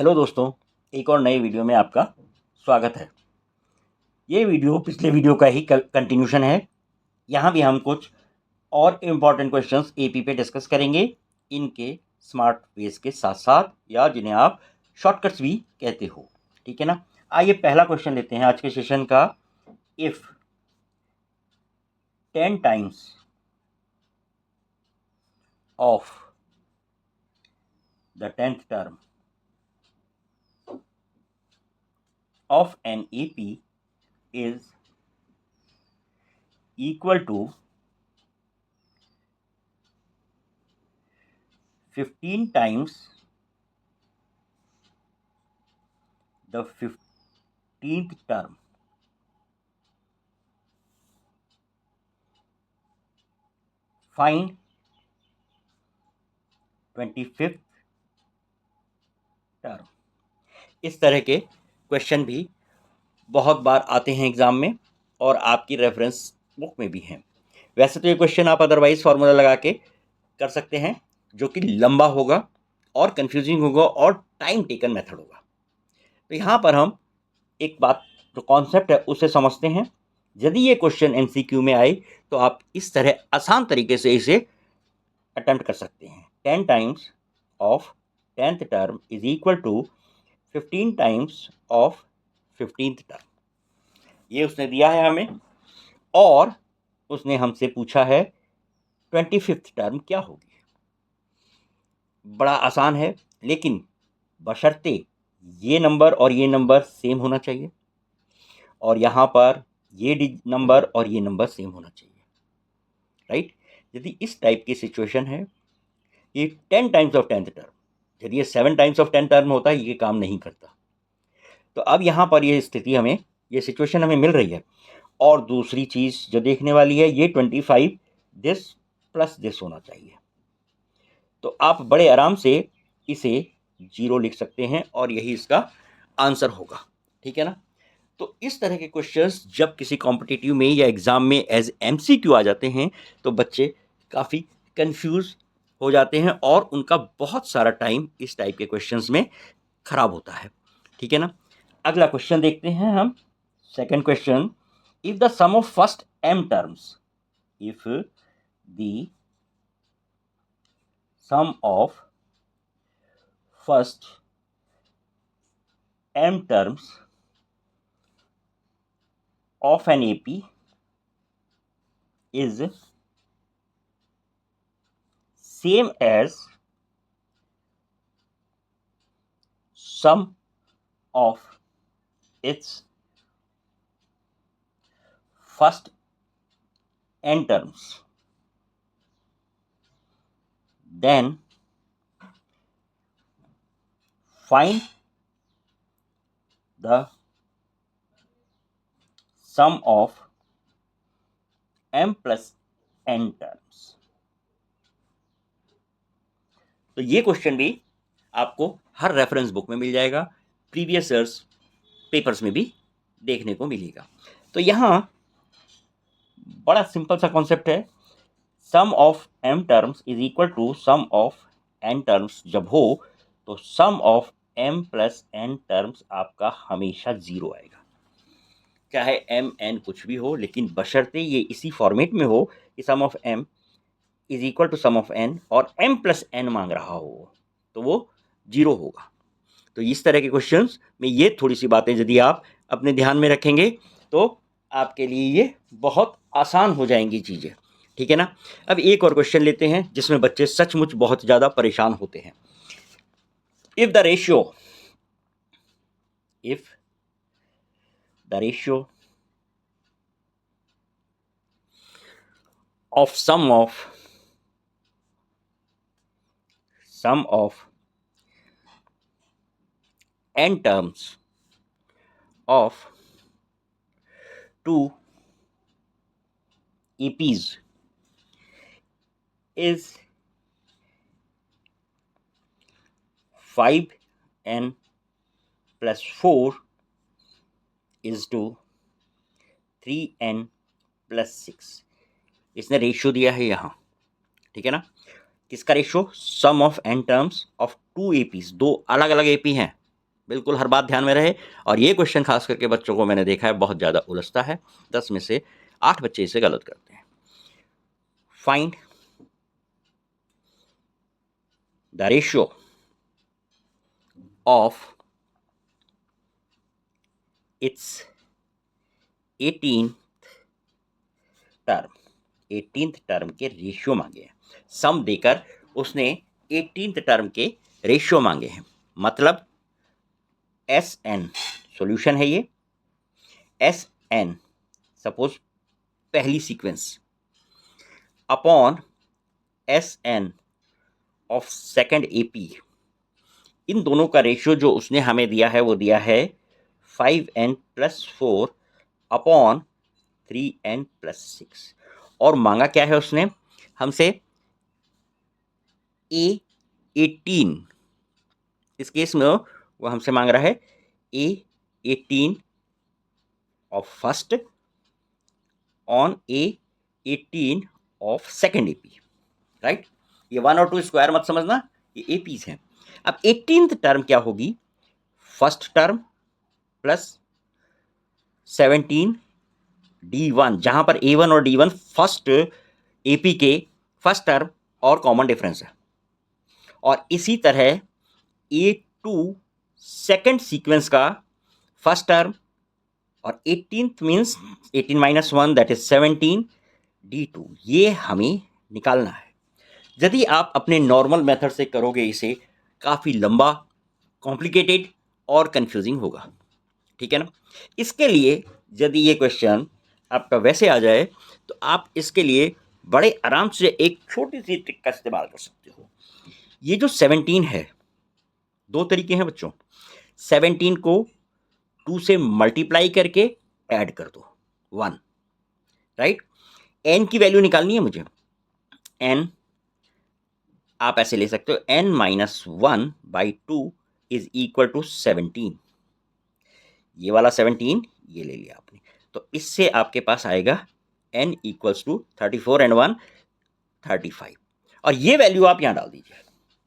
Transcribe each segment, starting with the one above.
Hello दोस्तों, एक और नए वीडियो में आपका स्वागत है। ये वीडियो पिछले वीडियो का ही कंटिन्यूशन है। यहाँ भी हम कुछ और इम्पॉर्टेंट क्वेश्चंस एपी पे डिस्कस करेंगे, इनके स्मार्ट वेज के साथ साथ, या जिन्हें आप शॉर्टकट्स भी कहते हो। ठीक है ना। आइए पहला क्वेश्चन लेते हैं आज के सेशन का। If 10 times of the 10th term of an AP is equal to 15 times the 15th term, find 25th term. इस तरह के क्वेश्चन भी बहुत बार आते हैं एग्ज़ाम में और आपकी रेफरेंस बुक में भी हैं। वैसे तो ये क्वेश्चन आप अदरवाइज फार्मूला लगा के कर सकते हैं, जो कि लंबा होगा और कंफ्यूजिंग होगा और टाइम टेकन मेथड होगा। तो यहाँ पर हम एक बात, जो कॉन्सेप्ट है, उसे समझते हैं। यदि ये क्वेश्चन एमसीक्यू में आए तो आप इस तरह आसान तरीके से इसे अटेम्प्ट कर सकते हैं। 10 times of 10th term is equal to 15 times of 15th term. ये उसने दिया है हमें और उसने हमसे पूछा है 25th टर्म क्या होगी। बड़ा आसान है, लेकिन बशर्ते ये नंबर और ये नंबर सेम होना चाहिए, और यहाँ पर ये नंबर और ये नंबर सेम होना चाहिए। राइट। यदि इस टाइप की सिचुएशन है, ये 10 टाइम्स ऑफ 10th टर्म, यदि ये 7 टाइम्स ऑफ 10 टर्म होता है, ये काम नहीं करता। तो अब यहाँ पर ये स्थिति हमें, ये सिचुएशन हमें मिल रही है। और दूसरी चीज़ जो देखने वाली है, ये 25 दिस प्लस दिस होना चाहिए। तो आप बड़े आराम से इसे 0 लिख सकते हैं और यही इसका आंसर होगा। ठीक है ना। तो इस तरह के क्वेश्चंस जब किसी कॉम्पिटिटिव में या एग्ज़ाम में एज एमसीक्यू आ जाते हैं, तो बच्चे काफ़ी कंफ्यूज हो जाते हैं और उनका बहुत सारा टाइम इस टाइप के क्वेश्चंस में खराब होता है। ठीक है ना। अगला क्वेश्चन देखते हैं हम। Second question, if the sum of first m terms, if the sum of first m terms of an AP is same as sum of its first n terms, then find the sum of m plus n terms। तो ये question भी आपको हर reference book में मिल जाएगा, previous years papers में भी देखने को मिलेगा। तो यहाँ बड़ा सिंपल सा कॉन्सेप्ट है। Sum of m terms is equal to sum of n terms जब हो, तो sum of m plus n terms आपका हमेशा 0 आएगा। चाहे m n कुछ भी हो, लेकिन बशर्ते ये इसी फॉर्मेट में हो कि sum of m is equal to sum of n और m प्लस n मांग रहा हो, तो वो 0 होगा। तो इस तरह के क्वेश्चंस में ये थोड़ी सी बातें यदि आप अपने ध्यान में रखेंगे, तो आपके लिए ये बहुत आसान हो जाएंगी चीज़ें। ठीक है ना। अब एक और क्वेश्चन लेते हैं जिसमें बच्चे सचमुच बहुत ज़्यादा परेशान होते हैं। If the ratio of sum of n terms of two APs is 5n plus 4 is to 3n plus 6। इसने रेशियो दिया है यहाँ। ठीक है ना। किसका ratio? Sum of n terms of two APs, दो अलग अलग एपी हैं, बिल्कुल हर बात ध्यान में रहे। और ये क्वेश्चन खास करके बच्चों को मैंने देखा है बहुत ज़्यादा उलझता है, 10 में से 8 बच्चे इसे गलत करते हैं। Find the ratio of its 18th term, 18th term के रेशियो मांगे हैं। सम देकर उसने 18th टर्म के रेशियो मांगे हैं, मतलब एस एन सोल्यूशन है ये। एस एन सपोज पहली sequence upon S n of second AP, इन दोनों का रेशियो जो उसने हमें दिया है वो दिया है 5n+4 अपॉन 3n+6। और मांगा क्या है उसने हमसे A18, इस केस में वो हमसे मांग रहा है A18 of first on A18 of second AP, right. ये 1 और 2 स्क्वायर मत समझना, ये एपीज हैं। अब 18th टर्म क्या होगी, फर्स्ट टर्म प्लस 17 D1, जहां पर A1 और D1 फर्स्ट एपी के फर्स्ट टर्म और कॉमन डिफरेंस है। और इसी तरह A2 सेकेंड सीक्वेंस का फर्स्ट टर्म और 18th means 18 - 1 that is 17 D2, ये हमें निकालना है। यदि आप अपने नॉर्मल मेथड से करोगे इसे काफ़ी लंबा, कॉम्प्लिकेटेड और कंफ्यूजिंग होगा, ठीक है ना। इसके लिए यदि ये क्वेश्चन आपका वैसे आ जाए तो आप इसके लिए बड़े आराम से एक छोटी सी ट्रिक का इस्तेमाल कर सकते हो। ये जो 17 है, दो तरीके हैं बच्चों। 17 को 2 से मल्टीप्लाई करके ऐड कर दो 1, राइट। n की वैल्यू निकालनी है मुझे। n आप ऐसे ले सकते हो n-1/2 इज इक्वल टू 17। ये वाला 17 ये ले लिया आपने, तो इससे आपके पास आएगा n इक्वल्स टू 34 एंड 1 35। और ये वैल्यू आप यहाँ डाल दीजिए,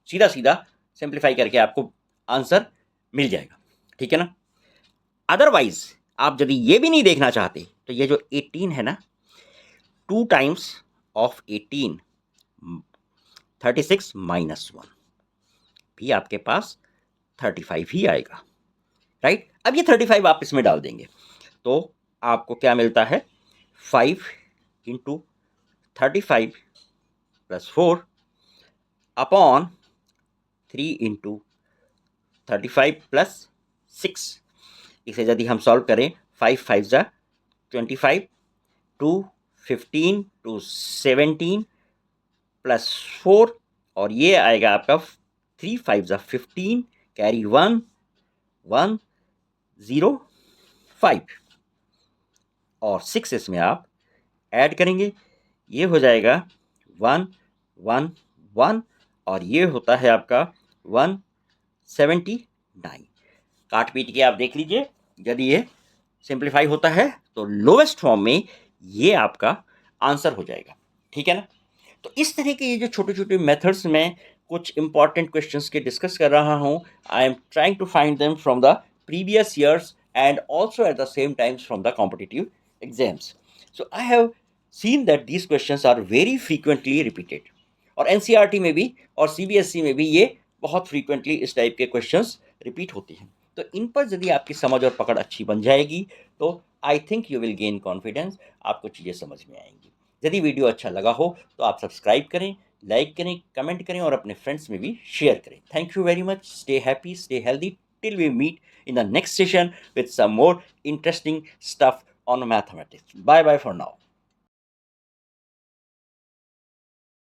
सीधा सीधा सिंप्लीफाई करके आपको आंसर मिल जाएगा, ठीक है ना। अदरवाइज आप यदि ये भी नहीं देखना चाहते तो ये जो 18 है ना, 2 टाइम्स ऑफ 18 36 - 1 भी आपके पास 35 ही आएगा, राइट। अब ये 35 आप इसमें डाल देंगे तो आपको क्या मिलता है, 5 × 35 + 4 अपॉन 3 × 35 + 6। इसे यदि हम सॉल्व करें, 5 × 5 = 25, 2 15 2 17 + 4 और ये आएगा आपका 3 × 5 = 15, कैरी 1 1 0 5 और 6 इसमें आप ऐड करेंगे, ये हो जाएगा 1 1 1 और ये होता है आपका 179। काट पीट के आप देख लीजिए, यदि ये सिंप्लीफाई होता है तो लोवेस्ट फॉर्म में ये आपका आंसर हो जाएगा, ठीक है ना। तो इस तरह के ये जो छोटे छोटे मेथड्स में कुछ इंपॉर्टेंट क्वेश्चंस के डिस्कस कर रहा हूँ। I am trying to find them from the previous years and also at the same times from the competitive exams. So I have seen that these questions are very frequently repeated और NCERT में भी और CBSE में भी ये बहुत frequently इस type के questions repeat होते हैं। तो इन पर यदि आपकी समझ और पकड़ अच्छी बन जाएगी तो I think you will gain confidence, आपको चीज़ें समझ में आएंगी। यदि वीडियो अच्छा लगा हो तो आप सब्सक्राइब करें, लाइक करें, कमेंट करें और अपने फ्रेंड्स में भी शेयर करें। Thank you very much. Stay happy, stay healthy till we meet in the next session with some more interesting stuff on mathematics. Bye bye for now.